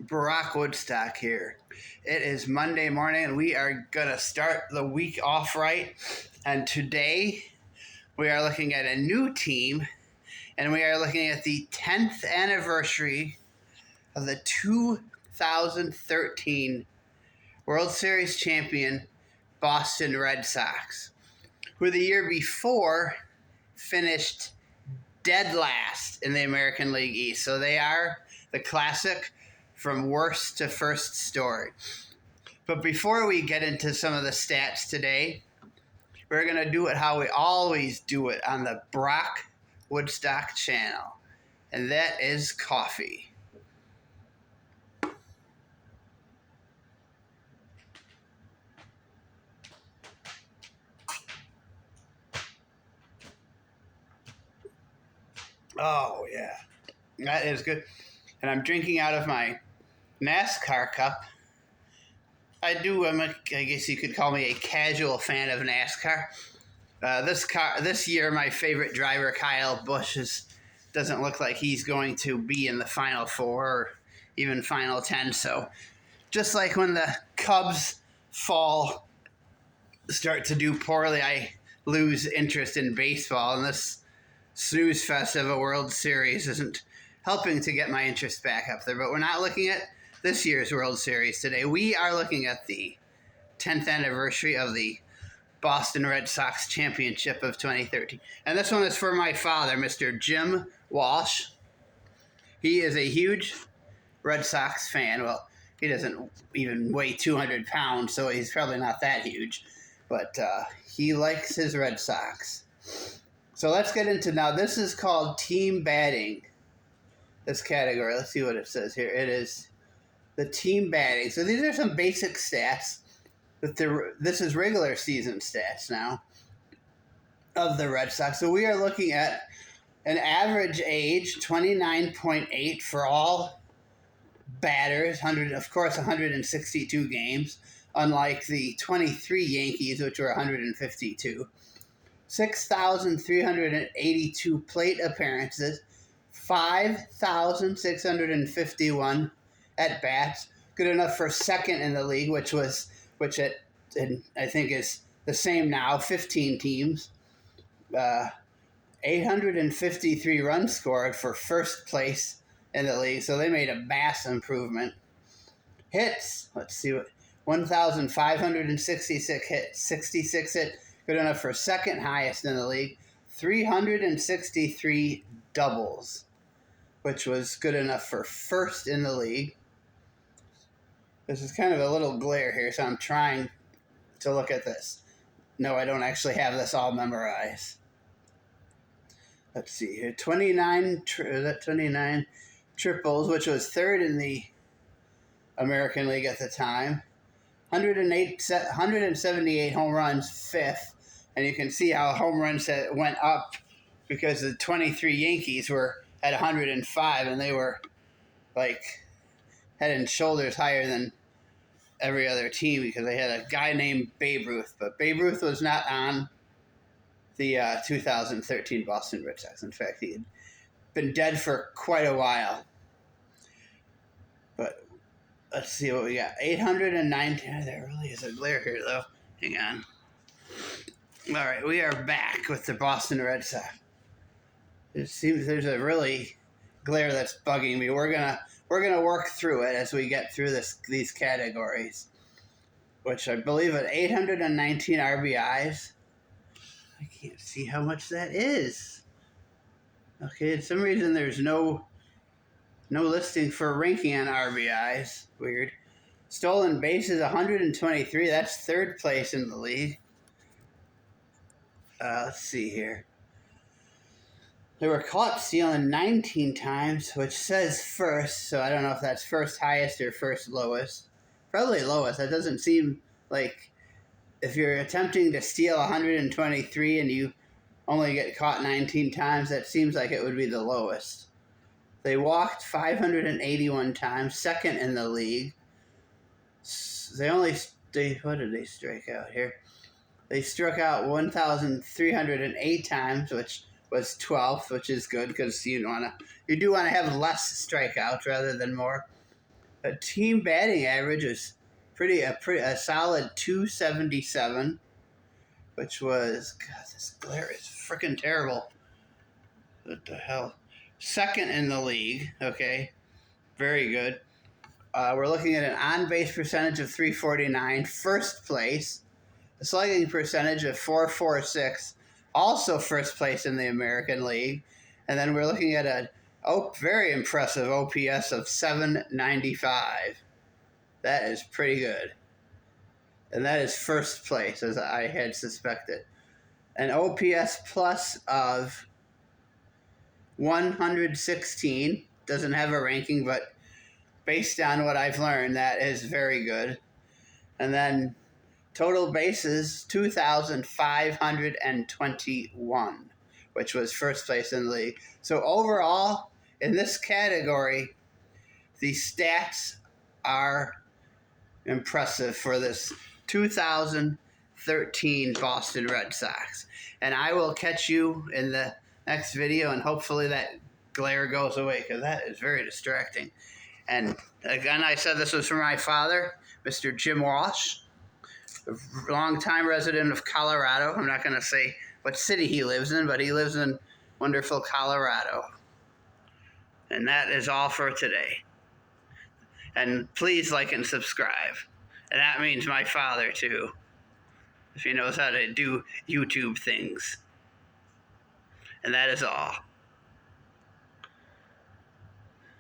Barack Woodstock here. It is Monday morning and we are going to start the week off right. And today we are looking at a new team and we are looking at the 10th anniversary of the 2013 World Series champion Boston Red Sox, who the year before finished dead last in the American League East. So they are the classic from worst to first story. But before we get into some of the stats today, we're going to do it how we always do it on the Brock Woodstock channel, and that is coffee. Oh, yeah. That is good. And I'm drinking out of my NASCAR cup. I guess you could call me a casual fan of NASCAR. This year, my favorite driver, Kyle Busch, doesn't look like he's going to be in the Final Four or even Final 10. So just like when the Cubs start to do poorly, I lose interest in baseball. And this snooze fest of a World Series isn't helping to get my interest back up there. But we're not looking at this year's World Series today. We are looking at the 10th anniversary of the Boston Red Sox championship of 2013. And this one is for my father, Mr. Jim Walsh. He is a huge Red Sox fan. Well, he doesn't even weigh 200 pounds, so he's probably not that huge. But he likes his Red Sox. So let's get into now. This is called team batting, this category. Let's see what it says here. It is the team batting. So these are some basic stats. This is regular season stats now of the Red Sox. So we are looking at an average age, 29.8 for all batters, 162 games, unlike the 23 Yankees, which were 152. 6,382 plate appearances, 5,651 at bats, good enough for second in the league, which I think is the same now, 15 teams. 853 runs scored for first place in the league, so they made a mass improvement. Hits, 1,566 hits, 66 hit, good enough for second highest in the league. 363 doubles, which was good enough for first in the league. This is kind of a little glare here, so I'm trying to look at this. No, I don't actually have this all memorized. Let's see here. 29 triples, which was third in the American League at the time. 178 home runs, fifth. And you can see how home runs went up because the 23 Yankees were at 105, and they were like head and shoulders higher than every other team because they had a guy named Babe Ruth. But Babe Ruth was not on the 2013 Boston Red Sox. In fact, he had been dead for quite a while. But let's see what we got. 819. There really is a glare here, though. Hang on. All right, we are back with the Boston Red Sox. It seems there's a really glare that's bugging me. We're gonna work through it as we get through these categories, which I believe at 819 RBIs. I can't see how much that is. Okay, for some reason there's no listing for ranking on RBIs. Weird. Stolen bases 123. That's third place in the league. Let's see here. They were caught stealing 19 times, which says first, so I don't know if that's first highest or first lowest. Probably lowest. That doesn't seem like if you're attempting to steal 123 and you only get caught 19 times, that seems like it would be the lowest. They walked 581 times, second in the league. What did they strike out here? They struck out 1,308 times, which was 12th, which is good because you do want to have less strikeouts rather than more. A team batting average is a solid 277, which was, God, this glare is freaking terrible. What the hell? Second in the league. Okay, very good. We're looking at an on-base percentage of 349, first place. A slugging percentage of 446, also first place in the American League. And then we're looking at a very impressive OPS of 795. That is pretty good. And that is first place, as I had suspected. An OPS plus of 116. Doesn't have a ranking, but based on what I've learned, that is very good. And then total bases, 2,521, which was first place in the league. So overall, in this category, the stats are impressive for this 2013 Boston Red Sox. And I will catch you in the next video, and hopefully that glare goes away, because that is very distracting. And again, I said this was for my father, Mr. Jim Walsh, a longtime resident of Colorado. I'm not going to say what city he lives in, but he lives in wonderful Colorado. And that is all for today. And please like and subscribe. And that means my father, too, if he knows how to do YouTube things. And that is all.